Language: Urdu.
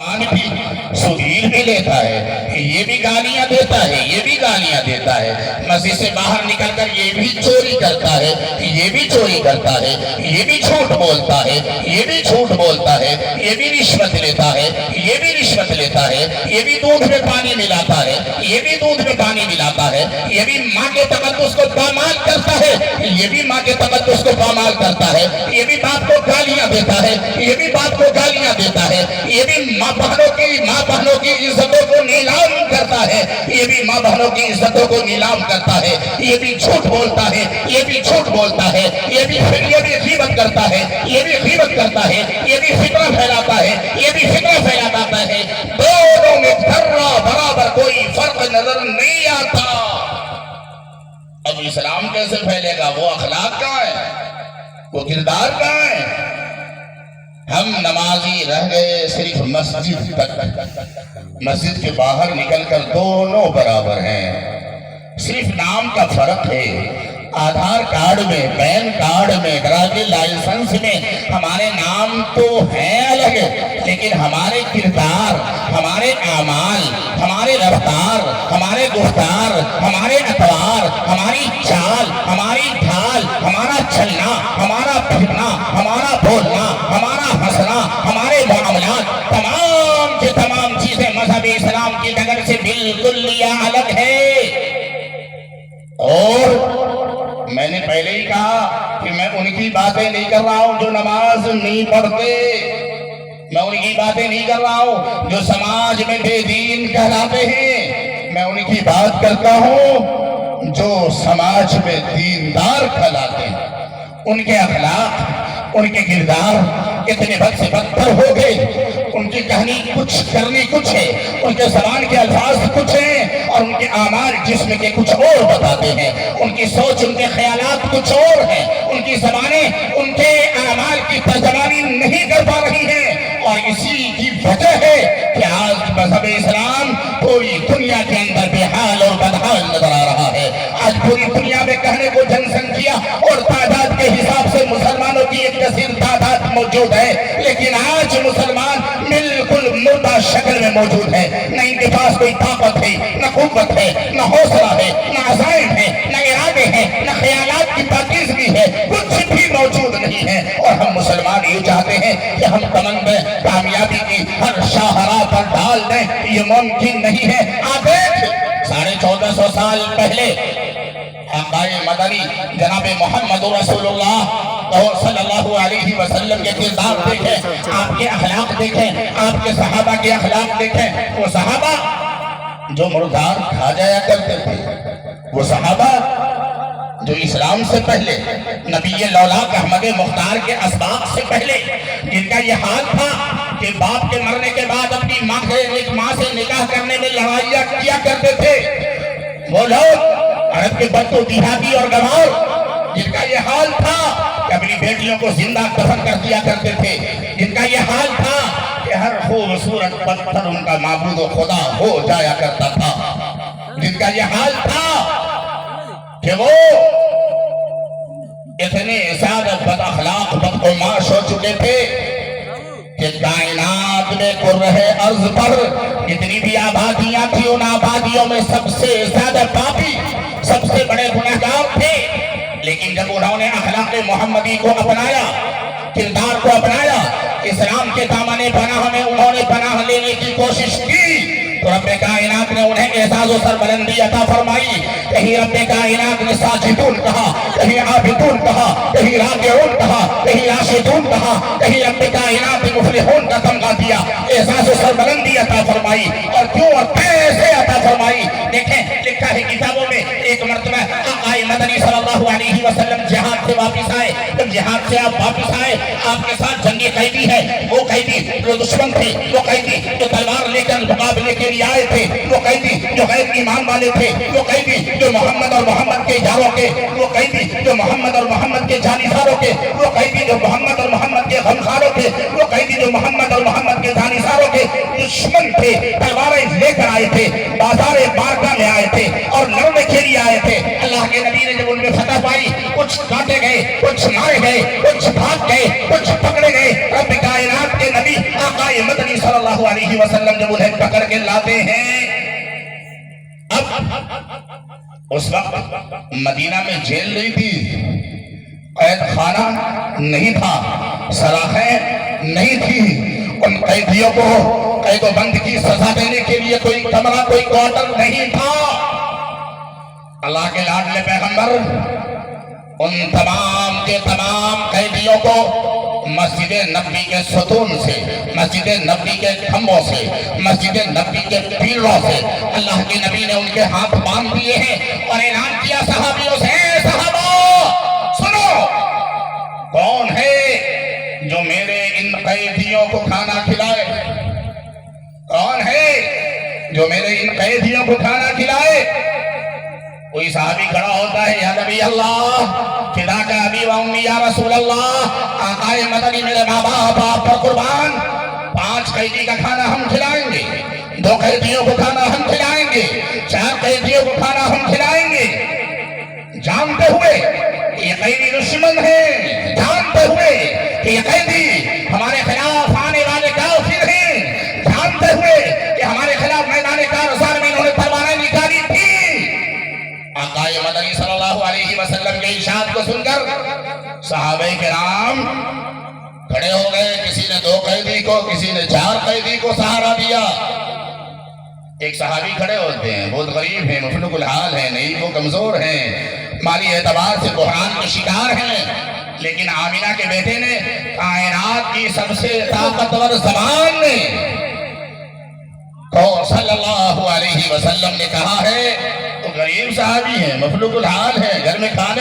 بھی سودیر بھی لیتا ہے، یہ بھی گالیاں دیتا ہے، یہ بھی گالیاں دیتا ہے، مسجد سے باہر نکل کر یہ بھی چوری کرتا ہے، یہ بھی چوری کرتا ہے، یہ بھی جھوٹ بولتا ہے، یہ بھی جھوٹ بولتا ہے، یہ بھی رشوت لیتا ہے، یہ بھی رشوت لیتا ہے، یہ بھی دودھ میں پانی ملاتا ہے، یہ بھی دودھ میں پانی ملاتا ہے، یہ بھی ماں کے تقدس کو پامال کرتا ہے، یہ بھی ماں کے تقدس کو پامال کرتا ہے، یہ بھی باپ کو گالیاں دیتا ہے، یہ بھی باپ کو گالیاں دیتا ہے، یہ بھی ماں بہنوں کی عزتوں کو نیلام کرتا ہے، یہ بھی ماں بہنوں کی عزتوں کو نیلام کرتا ہے، یہ بھی جھوٹ بولتا ہے، یہ بھی جھوٹ بولتا ہے، یہ بھی غیبت کرتا ہے، یہ بھی غیبت کرتا ہے، یہ بھی فتنہ پھیلاتا ہے، یہ بھی فتنہ پھیلاتا ہے، دونوں میں ذرہ برابر کوئی فرق نظر نہیں آتا۔ اب اسلام کیسے پھیلے گا؟ وہ اخلاق کہاں ہے؟ وہ کردار کہاں ہے؟ ہم نمازی رہ گئے صرف مسجد تک، مسجد کے باہر نکل کر دونوں برابر ہیں، صرف نام کا فرق ہے۔ آدھار کارڈ میں، پین کارڈ میں، ڈرائیونگ لائسنس میں ہمارے نام تو ہیں الگ، لیکن ہمارے کردار، ہمارے اعمال، ہمارے رفتار، ہمارے گفتار، ہمارے اطوار، ہماری چال، ہماری ڈھال، ہمارا چلنا، ہمارا پھرنا، ہمارا بولنا، ہمارا ہنسنا، ہمارے معاملات، تمام کی تمام چیزیں مذہب اسلام کی ڈگر سے بالکل الگ ہے۔ اور میں نے پہلے ہی کہا کہ میں ان کی باتیں نہیں کر رہا ہوں جو نماز نہیں پڑھتے، میں ان کی باتیں نہیں کر رہا ہوں جو سماج میں بے دین کہلاتے ہیں، میں ان کی بات کرتا ہوں جو سماج میں دیندار کہلاتے ہیں۔ ان کے اخلاق، ان کے کردار اتنے بد سے بدتر ہو گئے، ان کی کہانی کچھ کرنی کچھ ہے، ان کے زبان کے الفاظ کچھ ہیں اور ان کے اعمال جسم کے کچھ اور بتاتے ہیں، ان کی سوچ، ان کے خیالات کچھ اور ہیں، ان کی زبانیں ان کے اعمال کی ترجمانی نہیں کر پا رہی ہیں، اور اسی کی وجہ ہے کہ آج مذہب اسلام پوری دنیا کے اندر بے حال اور بدحال نظر آ رہا ہے۔ آج پوری دنیا میں کہنے کو جن سنکھیا اور تعداد کے حساب سے مسلمانوں کی ایک کثیر تعداد موجود ہے، لیکن آج مسلمان بالکل مردہ شکل میں موجود ہے۔ نہ ان کے پاس کوئی طاقت ہے، نہ قوت ہے، نہ حوصلہ ہے، نہ عزائم ہے، نہ ارادے ہیں، نہ خیالات کی پاکیزگی ہے، کچھ بھی موجود نہیں ہے۔ اور ہم مسلمان یہ چاہتے ہیں کہ ہم کمندیں کامیابی کی ہر شاہراہ پر ڈال دیں، یہ ممکن نہیں ہے۔ آپ دیکھ 1450 سال پہلے آقائے مدنی جناب محمد رسول اللہ صلی اللہ علیہ وسلم کے کردار دیکھیں، آپ کے اخلاق دیکھیں، آپ کے صحابہ کے اخلاق دیکھیں۔ وہ صحابہ جو مردار کھا جایا کرتے تھے، وہ صحابہ جو اسلام سے پہلے نبی لولاک احمد مختار کے اسباق سے پہلے جن کا یہ حال تھا کہ باپ کے مرنے کے بعد اپنی ماں سے نکاح کرنے میں لڑائیاں کیا کرتے تھے، وہ لوگ عرب کے بدو دیہاتی اور گنوار جن کا یہ حال تھا کہ اپنی بیٹیوں کو زندہ دفن کر دیا کرتے تھے، جن کا یہ حال تھا کہ ہر خوبصورت پتھر ان کا معبود و خدا ہو جایا کرتا تھا، جن کا یہ حال تھا کہ وہ اتنے زیادہ بد اخلاق بدقماش ہو چکے تھے کہ کائنات میں کرہ ارض پر جتنی بھی آبادیاں تھی ان آبادیوں میں سب سے زیادہ پاپی، سب سے بڑے گنہگار تھے، لیکن جب انہوں نے اخلاق محمدی کو اپنایا، کردار کو اپنایا، اسلام کے دامن پناہ میں انہوں نے پناہ لینے کی کوشش کی، تو رب کائنات نے انہیں اعزاز و سربلندی عطا فرمائی۔ کہیں رب کائنات نے ساجدون کہا، کہیں عابدون کہا، کہیں راکعون کہا، کہیں راشدون کہا، کہیں رب کائنات نے مفلحون کا تمغہ دیا، اعزاز و سربلندی عطا فرمائی، اور کیوں اور کیسے عطا فرمائی؟ دیکھیں لکھا ہے کتابوں میں، ایک مرتبہ آقائے مدنی صلی اللہ علیہ وسلم جہاد سے واپس آئے، جب جہاد سے آپ واپس آئے، آپ کے ساتھ جنگی قیدی ہے، وہ قیدی جو دشمن تھے، وہ قیدی جو تلوار لے کر مقابلے کے لیے آئے تھے، وہ قیدی جو غیر ایمان والے تھے، وہ قیدی جو محمد اور محمد کے یاروں کے، وہ قیدی جو محمد اور محمد کے جانثاروں کے، وہ قیدی جو محمد اور محمد کے غمخاروں کے، وہ قیدی جو محمد اور محمد کے جانثاروں کے دشمن تھے تلواریں لے کر آئے تھے بازار بارکہ میں آئے تھے اور لڑنے کے لیے آئے تھے اللہ کے نبی نے جب ان میں فتح پائی کچھ کاٹے گئے کچھ مارے گئے کچھ بھاگ گئے کچھ پکڑے گئے رب کائنات کے نبی آقا مدنی صلی اللہ علیہ وسلم جب انہیں پکڑ کے لاتے ہیں اب اس وقت مدینہ میں جیل نہیں تھی قید خانہ نہیں تھا سلاخیں نہیں تھی ان قیدیوں کو قید و بند کی سزا دینے کے لیے کوئی کمرہ کوئی کوارٹر نہیں تھا اللہ کے لاڈلے پیغمبر ان تمام کے تمام قیدیوں کو مسجد نبوی کے ستون سے مسجد نبوی کے کھمبوں سے مسجد نبوی کے پیلوں سے اللہ کے نبی نے ان کے ہاتھ باندھ دیے ہیں اور اعلان کیا صحابیوں سے صحابہ سنو کون ہے جو میرے ان قیدیوں کو کھانا کھلائے کون ہے جو میرے ان قیدیوں کو کھانا کھلائے کوئی صحابی کھڑا ہوتا ہے یا نبی اللہ فداک ابی و امی یا رسول اللہ آقا مدنی میرے ماں باپ آپ پر قربان 5 قیدی کا کھانا ہم کھلائیں گے 2 قیدیوں کو کھانا ہم کھلائیں گے 4 قیدیوں کو کھانا ہم کھلائیں گے جانتے ہوئے یہ قیدی دشمن ہے جانتے ہوئے کہ یہ قیدی ہمارے خلاف آنے والے کافر ہیں جانتے ہوئے کہ ہمارے خلاف میدان کارزار میں انہوں نے تلواریں نکالی تھی آقا مدنی صلی اللہ علیہ وسلم کے ارشاد کو سن کر صحابہ کرام کھڑے ہو گئے کسی نے 2 قیدی کو کسی نے 4 قیدی کو سہارا دیا ایک صحابی کھڑے ہوتے ہیں بہت غریب ہیں مفلوق الحال ہیں نہیں وہ کمزور ہیں مالی اعتبار سے بحران کے شکار ہیں لیکن آمینہ کے بیٹے نے کائنات کی سب سے طاقتور زبان نے تو صلی اللہ علیہ وسلم نے کہا ہے وہ غریب صحابی ہیں مفلوق الحال ہیں گھر میں کھانے